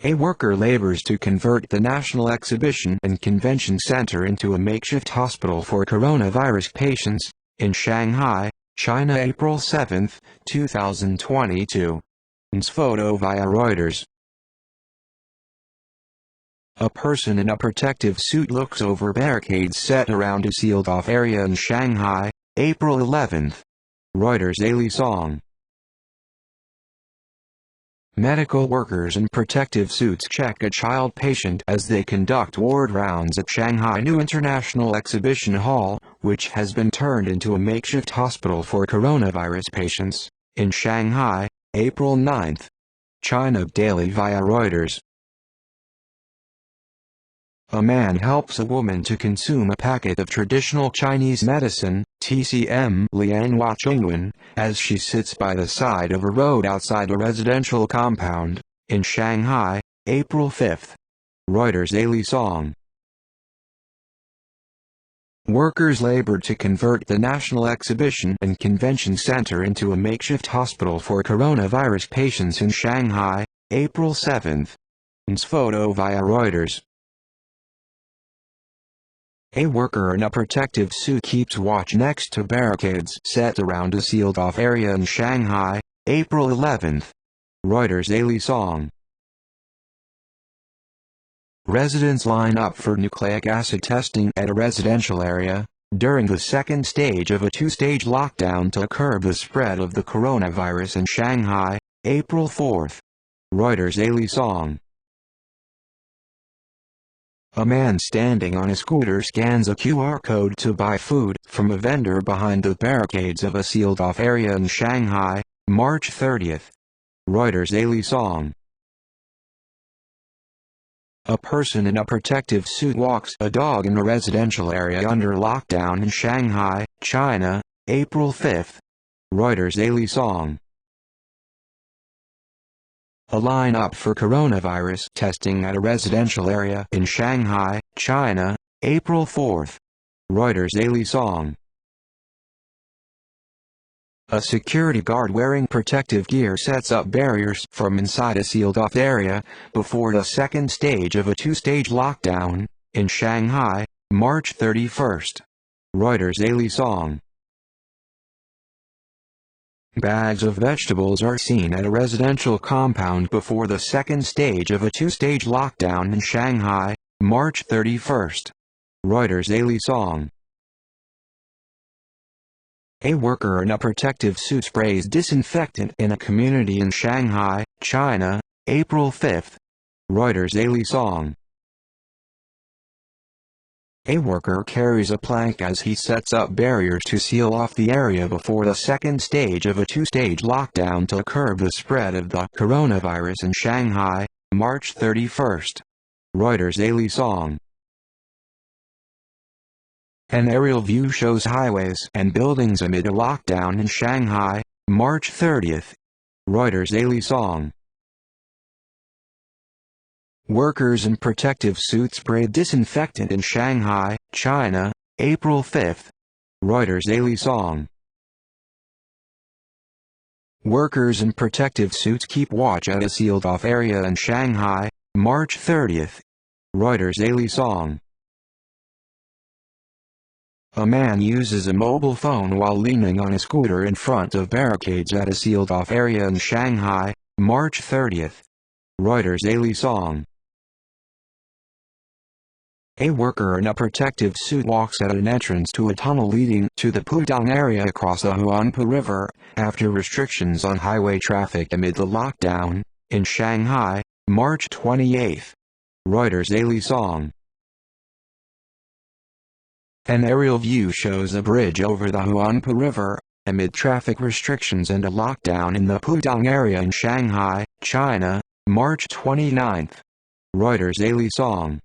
A worker labors to convert the National Exhibition and Convention Center into a makeshift hospital for coronavirus patients, in Shanghai, China, April 7, 2022. Photo via Reuters. A person in a protective suit looks over barricades set around a sealed-off area in Shanghai, April 11. Reuters. Daily Song. Medical workers in protective suits check a child patient as they conduct ward rounds at Shanghai New International Exhibition Hall, which has been turned into a makeshift hospital for coronavirus patients, in Shanghai, April 9. China Daily via Reuters. A man helps a woman to consume a packet of traditional Chinese medicine, TCM Lianhua Chongwen, as she sits by the side of a road outside a residential compound, in Shanghai, April 5. Reuters. Daily Song. Workers labored to convert the National Exhibition and Convention Center into a makeshift hospital for coronavirus patients in Shanghai, April 7. Photo via Reuters. A worker in a protective suit keeps watch next to barricades set around a sealed-off area in Shanghai, April 11. Reuters. Daily Song. Residents line up for nucleic acid testing at a residential area, during the second stage of a two-stage lockdown to curb the spread of the coronavirus in Shanghai, April 4. Reuters. Daily Song. A man standing on a scooter scans a QR code to buy food from a vendor behind the barricades of a sealed-off area in Shanghai, March 30. Reuters. Daily Song. A person in a protective suit walks a dog in a residential area under lockdown in Shanghai, China, April 5. Reuters. Daily Song. A line-up for coronavirus testing at a residential area in Shanghai, China, April 4. Reuters. Daily Song. A security guard wearing protective gear sets up barriers from inside a sealed-off area, before the second stage of a two-stage lockdown, in Shanghai, March 31. Reuters. Daily Song. Bags of vegetables are seen at a residential compound before the second stage of a two-stage lockdown in Shanghai, March 31. Reuters. Daily Song. A worker in a protective suit sprays disinfectant in a community in Shanghai, China, April 5. Reuters. Daily Song. A worker carries a plank as he sets up barriers to seal off the area before the second stage of a two-stage lockdown to curb the spread of the coronavirus in Shanghai, March 31. Reuters. Daily Song. An aerial view shows highways and buildings amid a lockdown in Shanghai, March 30. Reuters. Daily Song. Workers in protective suits spray disinfectant in Shanghai, China, April 5. Reuters. Daily Song. Workers in protective suits keep watch at a sealed-off area in Shanghai, March 30. Reuters. Daily Song. A man uses a mobile phone while leaning on a scooter in front of barricades at a sealed-off area in Shanghai, March 30. Reuters. Daily Song. A worker in a protective suit walks at an entrance to a tunnel leading to the Pudong area across the Huangpu River, after restrictions on highway traffic amid the lockdown, in Shanghai, March 28. Reuters. Daily Song. An aerial view shows a bridge over the Huangpu River, amid traffic restrictions and a lockdown in the Pudong area in Shanghai, China, March 29. Reuters. Daily Song.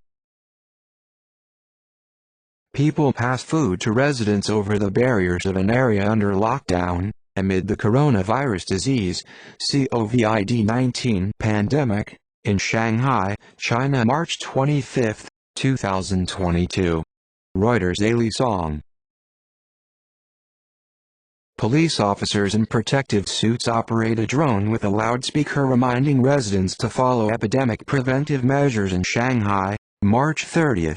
People pass food to residents over the barriers of an area under lockdown, amid the coronavirus disease, COVID-19 pandemic, in Shanghai, China, March 25, 2022. Reuters. Daily Song. Police officers in protective suits operate a drone with a loudspeaker reminding residents to follow epidemic preventive measures in Shanghai, March 30.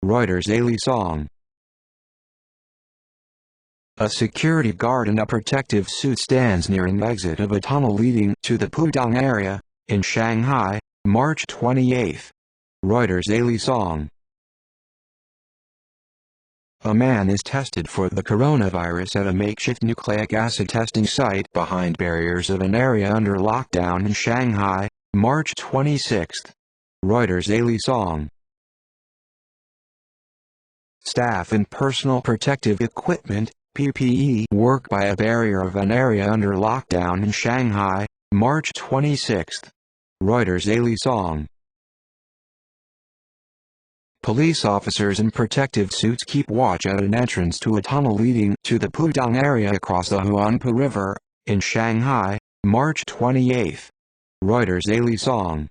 Reuters Daily Song. A security guard in a protective suit stands near an exit of a tunnel leading to the Pudong area, in Shanghai, March 28. Reuters Daily Song. A man is tested for the coronavirus at a makeshift nucleic acid testing site behind barriers of an area under lockdown in Shanghai, March 26. Reuters Daily Song. Staff in personal protective equipment, PPE, work by a barrier of an area under lockdown in Shanghai, March 26. Reuters Daily Song. Police officers in protective suits keep watch at an entrance to a tunnel leading to the Pudong area across the Huangpu River, in Shanghai, March 28. Reuters Daily Song.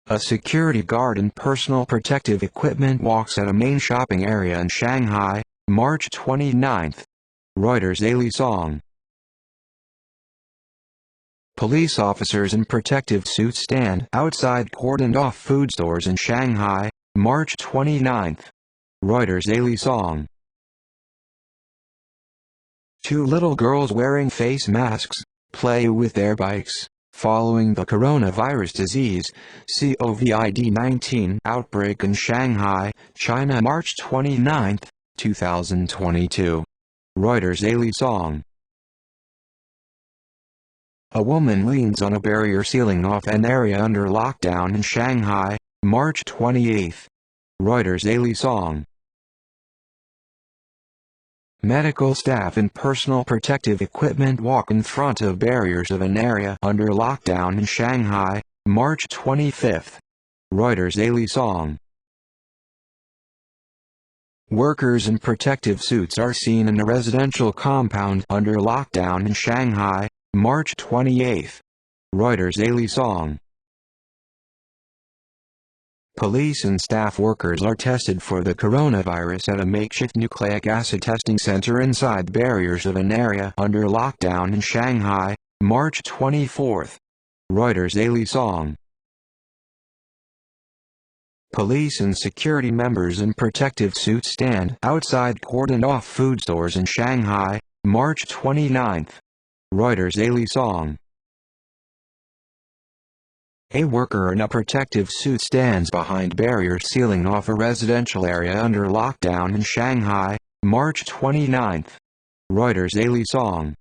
A security guard in personal protective equipment walks at a main shopping area in Shanghai, March 29. Reuters Daily Song. Police officers in protective suits stand outside cordoned-off food stores in Shanghai, March 29. Reuters Daily Song. Two little girls wearing face masks play with their bikes following the coronavirus disease COVID-19 outbreak in Shanghai, China, March 29, 2022. Reuters Daily Song. A woman leans on a barrier sealing off an area under lockdown in Shanghai, March 28. Reuters Daily Song. Medical staff in personal protective equipment walk in front of barriers of an area under lockdown in Shanghai, March 25. Reuters Daily Song. Workers in protective suits are seen in a residential compound under lockdown in Shanghai, March 28. Reuters Daily Song. Police and staff workers are tested for the coronavirus at a makeshift nucleic acid testing center inside barriers of an area under lockdown in Shanghai, March 24. Reuters Daily Song. Police and security members in protective suits stand outside cordoned-off food stores in Shanghai, March 29. Reuters Daily Song. A worker in a protective suit stands behind barriers sealing off a residential area under lockdown in Shanghai, March 29. Reuters Daily Song.